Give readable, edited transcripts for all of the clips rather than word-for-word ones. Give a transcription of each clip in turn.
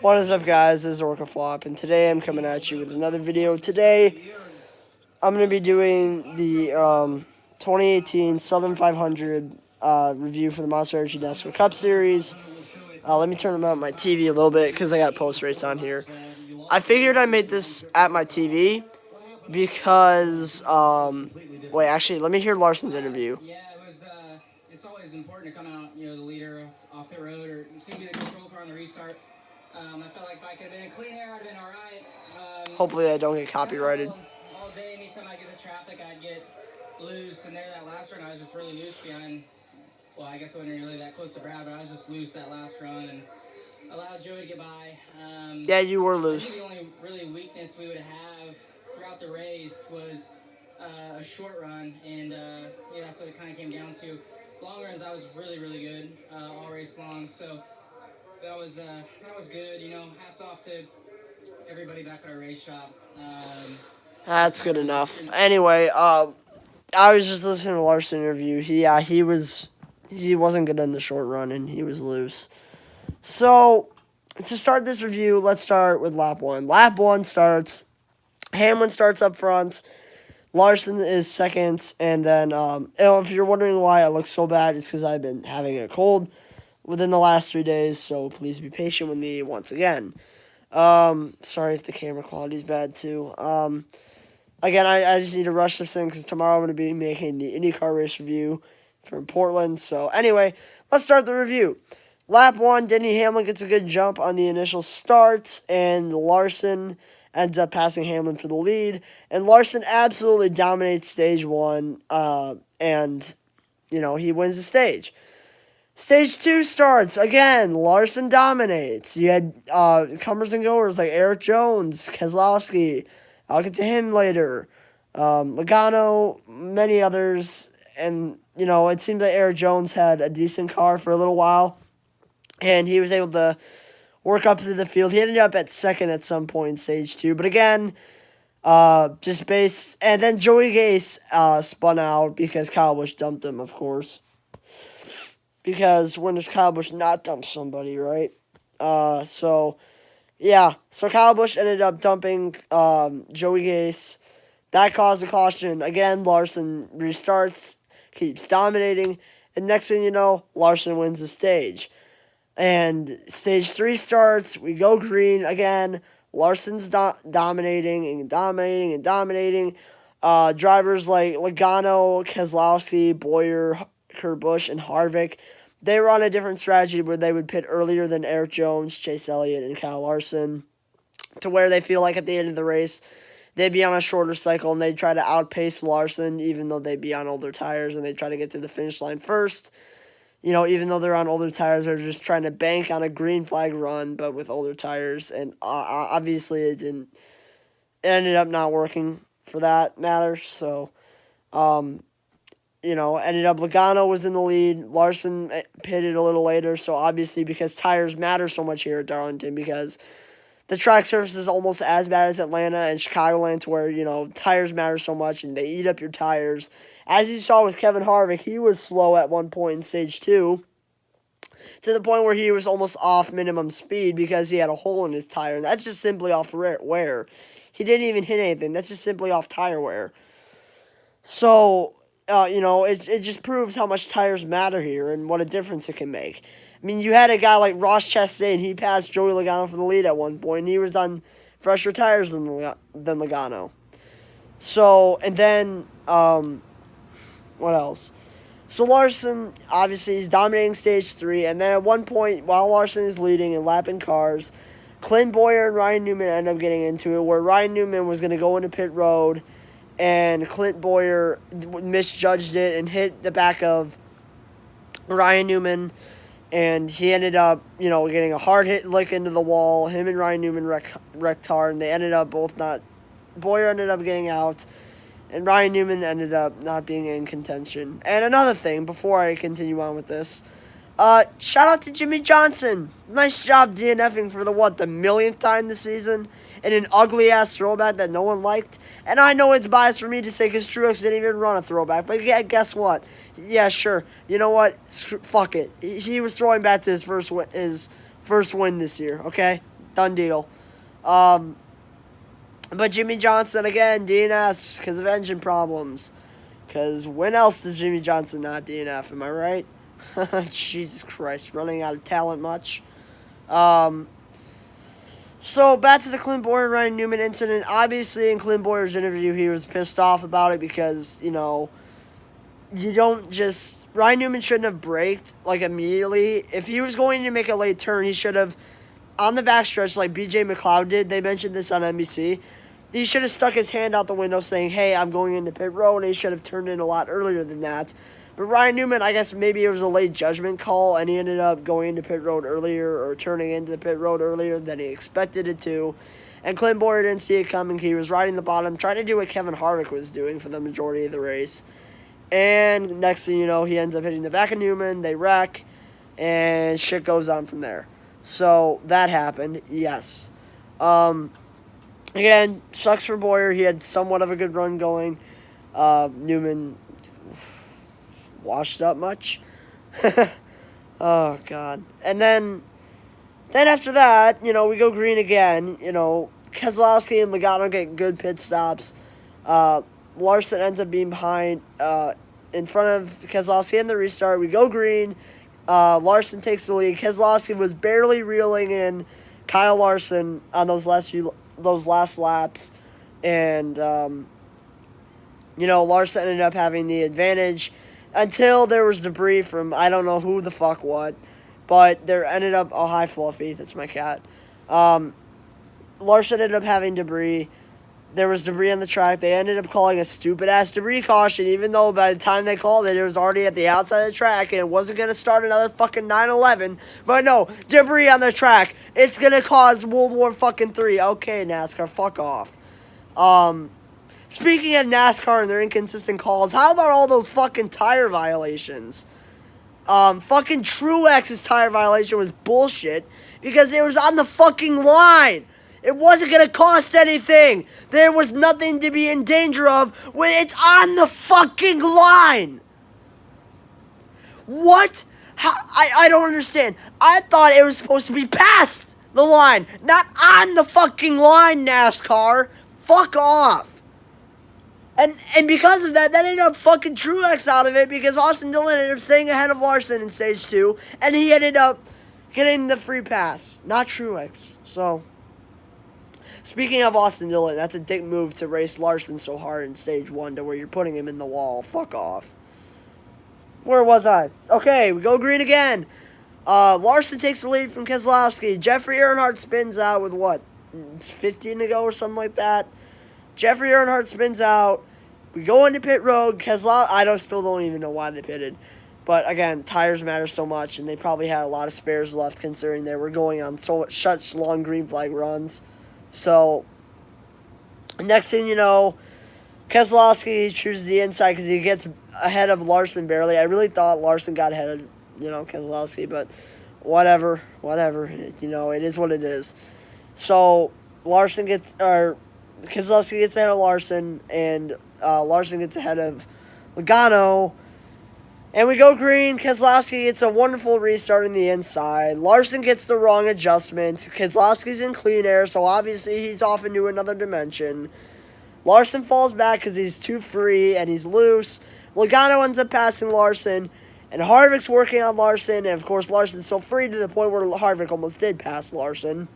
What is up, guys? This is Orca Flop, and today I'm coming at you with another video. Today, I'm going to be doing the 2018 Southern 500 review for the Monster Energy NASCAR Cup Series. Let me turn on my TV a little bit because I got post-race on here. I figured I'd make this at my TV because, wait, actually, let me hear Larson's interview. Yeah, it's always important to come out, the leader off pit road, or soon be the control car on the restart. I felt like if I could have been in clean air, I'd have been all right. Hopefully I don't get copyrighted. All day, anytime I get to traffic, I'd get loose. And there, that last run, I was just really loose behind. Well, I guess I wasn't really that close to Brad, but I was just loose that last run and allowed Joey to get by. Yeah, you were loose. I think the only really weakness we would have throughout the race was a short run, and that's what it kind of came down to. Long runs, I was really, really good all race long, so that was good. Hats off to everybody back at our race shop. That's good enough. Anyway, I was just listening to Larson's interview. He wasn't good in the short run, and he was loose. So, to start this review, let's start with lap 1. Lap 1 starts, Hamlin starts up front, Larson is second, and then, if you're wondering why I look so bad, it's because I've been having a cold within the last 3 days, so please be patient with me once again. Sorry if the camera quality is bad, too. Again, I just need to rush this in, because tomorrow I'm going to be making the IndyCar race review from Portland, so anyway, let's start the review. Lap 1, Denny Hamlin gets a good jump on the initial start, and Larson ends up passing Hamlin for the lead. And Larson absolutely dominates stage 1, and, he wins the stage. Stage 2 starts. Again, Larson dominates. You had comers and goers like Eric Jones, Keselowski. I'll get to him later. Logano, many others. And, it seemed like Eric Jones had a decent car for a little while. And he was able to work up through the field. He ended up at second at some point in stage 2. But again, and then Joey Gase spun out because Kyle Busch dumped him, of course. Because when does Kyle Busch not dump somebody, right? So Kyle Busch ended up dumping Joey Gase. That caused a caution. Again, Larson restarts, keeps dominating. And next thing you know, Larson wins the stage. And stage 3 starts. We go green again. Larson's dominating and dominating and dominating. Drivers like Logano, Keselowski, Boyer, Kurt Busch, and Harvick, they were on a different strategy where they would pit earlier than Eric Jones, Chase Elliott, and Kyle Larson, to where they feel like at the end of the race they'd be on a shorter cycle and they'd try to outpace Larson even though they'd be on older tires, and they'd try to get to the finish line first. Even though they're on older tires, they're just trying to bank on a green flag run, but with older tires. And obviously it ended up not working for that matter. So, ended up Logano was in the lead. Larson pitted a little later. So obviously, because tires matter so much here at Darlington, because the track surface is almost as bad as Atlanta and Chicagoland, to where, tires matter so much and they eat up your tires. As you saw with Kevin Harvick, he was slow at one point in stage 2, to the point where he was almost off minimum speed because he had a hole in his tire. And that's just simply off wear. He didn't even hit anything. That's just simply off tire wear. So, it just proves how much tires matter here and what a difference it can make. I mean, you had a guy like Ross Chastain, he passed Joey Logano for the lead at one point, and he was on fresher tires than Logano. So, and then, what else? So Larson, obviously, he's dominating stage 3, and then at one point, while Larson is leading and lapping cars, Clint Boyer and Ryan Newman end up getting into it, where Ryan Newman was going to go into pit road, and Clint Boyer misjudged it and hit the back of Ryan Newman, and he ended up, getting a hard hit lick into the wall. Him and Ryan Newman wrecked hard, and they ended up both not... Boyer ended up getting out, and Ryan Newman ended up not being in contention. And another thing, before I continue on with this, shout out to Jimmy Johnson. Nice job DNFing for the millionth time this season in an ugly-ass throwback that no one liked. And I know it's biased for me to say because Truex didn't even run a throwback, but yeah, guess what? Yeah, sure. You know what? Fuck it. He was throwing back to his first win this year, okay? Done deal. But Jimmy Johnson, again, DNS because of engine problems. Because when else does Jimmy Johnson not DNF? Am I right? Jesus Christ, running out of talent much. So back to the Clint Boyer Ryan Newman incident. Obviously, in Clint Boyer's interview, he was pissed off about it because, you don't just... Ryan Newman shouldn't have braked, immediately. If he was going to make a late turn, he should have, on the backstretch, like B.J. McLeod did. They mentioned this on NBC. He should have stuck his hand out the window saying, hey, I'm going into pit road, and he should have turned in a lot earlier than that. But Ryan Newman, I guess maybe it was a late judgment call, and he ended up going into pit road earlier or turning into the pit road earlier than he expected it to. And Clint Boyer didn't see it coming. He was riding the bottom, trying to do what Kevin Harvick was doing for the majority of the race. And next thing you know, he ends up hitting the back of Newman. They wreck, and shit goes on from there. So that happened, yes. Again, sucks for Boyer. He had somewhat of a good run going. Newman washed up much. Oh, God. And then after that, we go green again. Keselowski and Logano get good pit stops. Larson ends up being behind in front of Keselowski in the restart. We go green. Larson takes the lead. Keselowski was barely reeling in Kyle Larson on those last laps. And, Larson ended up having the advantage until there was debris from I don't know who the fuck what. But there ended up... Oh, hi, Fluffy. That's my cat. Larson ended up having debris. There was debris on the track. They ended up calling a stupid-ass debris caution, even though by the time they called it, it was already at the outside of the track, and it wasn't going to start another fucking 9/11. But no, debris on the track. It's going to cause World War fucking 3. Okay, NASCAR, fuck off. Speaking of NASCAR and their inconsistent calls, how about all those fucking tire violations? Fucking Truex's tire violation was bullshit because it was on the fucking line. It wasn't going to cost anything. There was nothing to be in danger of when it's on the fucking line. What? I don't understand. I thought it was supposed to be past the line, not on the fucking line, NASCAR. Fuck off. And because of that ended up fucking Truex out of it because Austin Dillon ended up staying ahead of Larson in stage 2, and he ended up getting the free pass, not Truex. So... Speaking of Austin Dillon, that's a dick move to race Larson so hard in stage 1 to where you're putting him in the wall. Fuck off. Where was I? Okay, we go green again. Larson takes the lead from Keselowski. Jeffrey Earnhardt spins out with what? It's 15 to go or something like that. Jeffrey Earnhardt spins out. We go into pit road. Keselowski, still don't even know why they pitted. But again, tires matter so much, and they probably had a lot of spares left considering they were going on such long green flag runs. So, next thing you know, Keselowski chooses the inside because he gets ahead of Larson barely. I really thought Larson got ahead of, Keselowski, but whatever. It is what it is. So, Keselowski gets ahead of Larson, and Larson gets ahead of Logano. And we go green. Keselowski gets a wonderful restart in the inside. Larson gets the wrong adjustment. Keselowski's in clean air, so obviously he's off into another dimension. Larson falls back because he's too free and he's loose. Logano ends up passing Larson. And Harvick's working on Larson. And, of course, Larson's so free to the point where Harvick almost did pass Larson.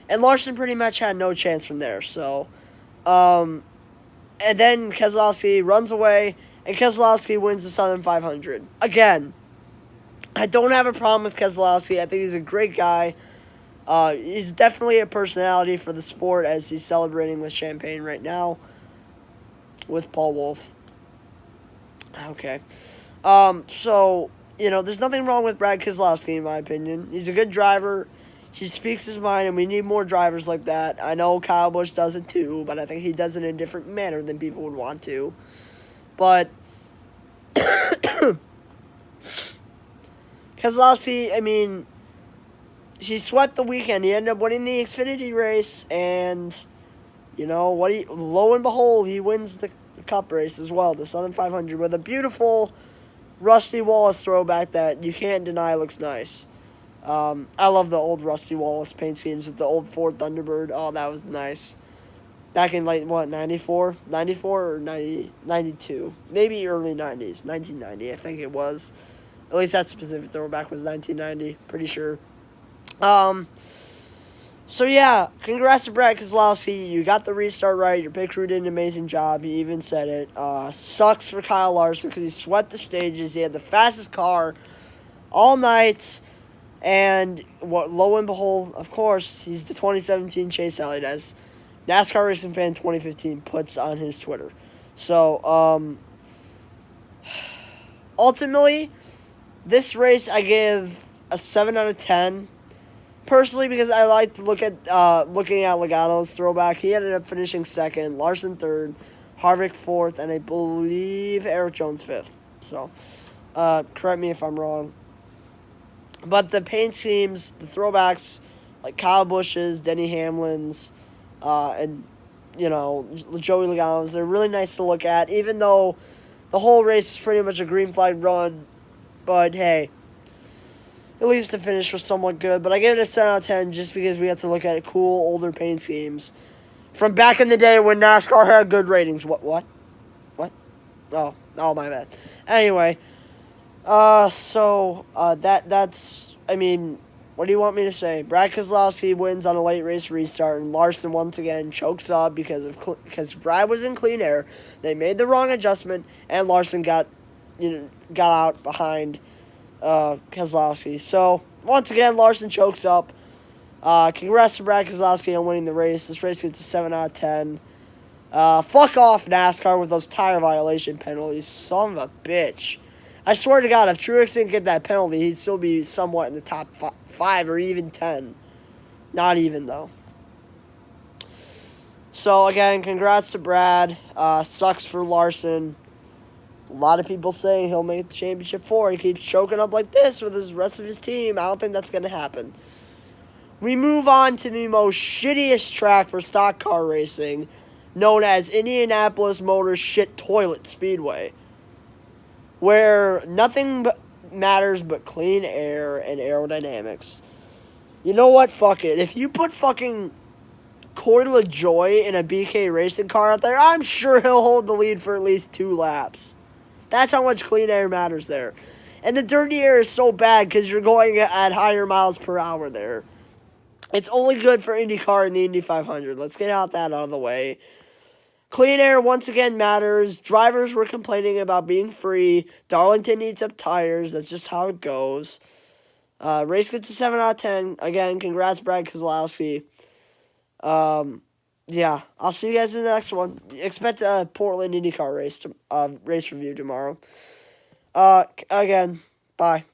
And Larson pretty much had no chance from there. So, and then Keselowski runs away. And Keselowski wins the Southern 500. Again, I don't have a problem with Keselowski. I think he's a great guy. He's definitely a personality for the sport as he's celebrating with champagne right now with Paul Wolfe. Okay. So, there's nothing wrong with Brad Keselowski, in my opinion. He's a good driver. He speaks his mind, and we need more drivers like that. I know Kyle Busch does it too, but I think he does it in a different manner than people would want to. But Keselowski, he swept the weekend. He ended up winning the Xfinity race, and lo and behold, he wins the Cup race as well, the Southern 500, with a beautiful Rusty Wallace throwback that you can't deny looks nice. I love the old Rusty Wallace paint schemes with the old Ford Thunderbird. Oh, that was nice. Back in, like, what, 94? 94 or 90, 92? Maybe early 90s. 1990, I think it was. At least that specific throwback was 1990. Pretty sure. Um, so, yeah. Congrats to Brad Keselowski. You got the restart right. Your pit crew did an amazing job. He even said it. Sucks for Kyle Larson because he swept the stages. He had the fastest car all night. And what? Lo and behold, of course, he's the 2017 Chase Elliott, as NASCAR Racing Fan 2015 puts on his Twitter. So, ultimately, this race I give a 7 out of 10. Personally, because I like to looking at Logano's throwback. He ended up finishing second, Larson third, Harvick fourth, and I believe Eric Jones fifth. So, correct me if I'm wrong. But the paint schemes, the throwbacks, like Kyle Busch's, Denny Hamlin's, and, Joey Logano's, they're really nice to look at, even though the whole race was pretty much a green flag run. But, hey, at least the finish was somewhat good. But I give it a 7 out of 10 just because we had to look at cool, older paint schemes from back in the day when NASCAR had good ratings. What? Oh, my bad. Anyway, that's, I mean, what do you want me to say? Brad Keselowski wins on a late race restart, and Larson once again chokes up because Brad was in clean air. They made the wrong adjustment, and Larson got out behind Keselowski. So once again, Larson chokes up. Congrats to Brad Keselowski on winning the race. This race gets a 7 out of 10. Fuck off, NASCAR, with those tire violation penalties. Son of a bitch. I swear to God, if Truex didn't get that penalty, he'd still be somewhat in the top 5 or even 10. Not even, though. So, again, congrats to Brad. Sucks for Larson. A lot of people saying he'll make the championship 4. He keeps choking up like this with the rest of his team. I don't think that's going to happen. We move on to the most shittiest track for stock car racing, known as Indianapolis Motor Shit Toilet Speedway, where nothing matters but clean air and aerodynamics. You know what? Fuck it. If you put fucking Corey LaJoy in a BK racing car out there, I'm sure he'll hold the lead for at least 2 laps. That's how much clean air matters there. And the dirty air is so bad because you're going at higher miles per hour there. It's only good for IndyCar and the Indy 500. Let's get that out of the way. Clean air once again matters. Drivers were complaining about being free. Darlington needs up tires. That's just how it goes. Race gets a 7 out of 10. Again, congrats, Brad Keselowski. Yeah, I'll see you guys in the next one. Expect a Portland IndyCar race review tomorrow. Again, bye.